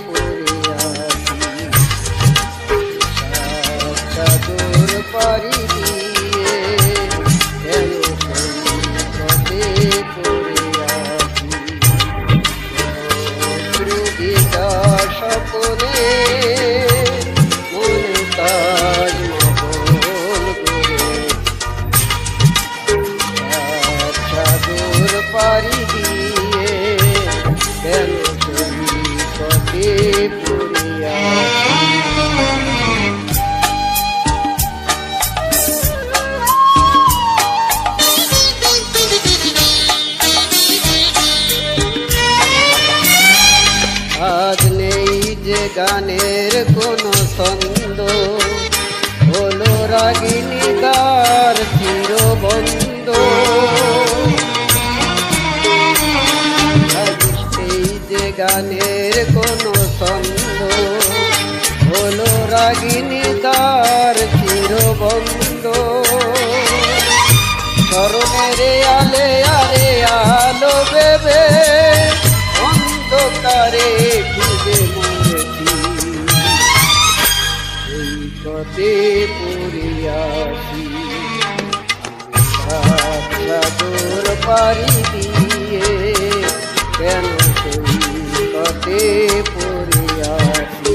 পড়ে আছি চাদর পাড়ি দিয়ে কেন সৈকতে পড়ে আছি ধ্রুবিকা স্বপনে মনে তাজমহল গড়ে চাদর পাড়ি দিয়ে কেন সৈকতে পড়ে আছি আজ নেই যে গানের কোনো ছন্দ হলো রাগিনী দ্বার চিরবন্ধ আজ নেই যে গানের কোনো ছন্দ হলো রাগিনী দ্বার চিরবন্ধ স্মরণের আলে আরে আলো বেবে অন্ধকারে খুঁজে মরেছি সৈকতে পড়ে আছি চাদর পাড়ি দিয়ে কেন সৈকতে পড়ে আছি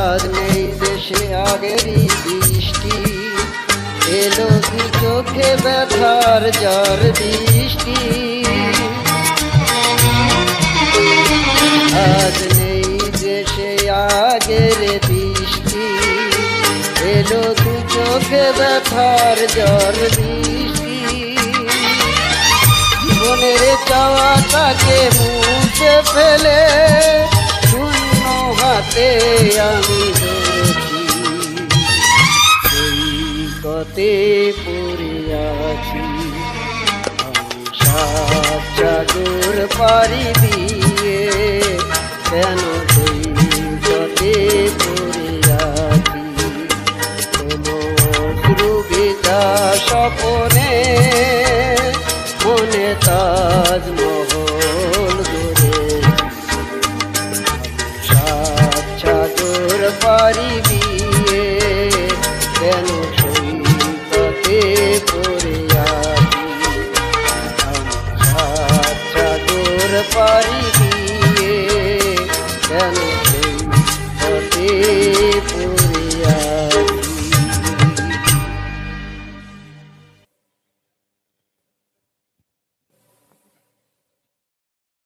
আজ নেই দেশে আগেরই বৃষ্টি এলো কি চোখে ব্যথার জ্বর বৃষ্টি আজ নেই দেশে আগের বৃষ্টি এলো কি চোখে ব্যথার জ্বর বৃষ্টি জীবনের চাওয়াটাকে মুছে ফেলে হাতে আমি ধরেছি সৈকতে পড়ে আছি আমি সাত চাদর পাড়ি দিয়ে কেন সৈকতে পড়ে আছি তোমার ধ্রুবিকা স্বপনে মনে তাজমহল গড়ে চাদর পাড়ি দিয়ে কেন সৈকতে পড়ে আছি চাদর পাড়ি দিয়ে কেন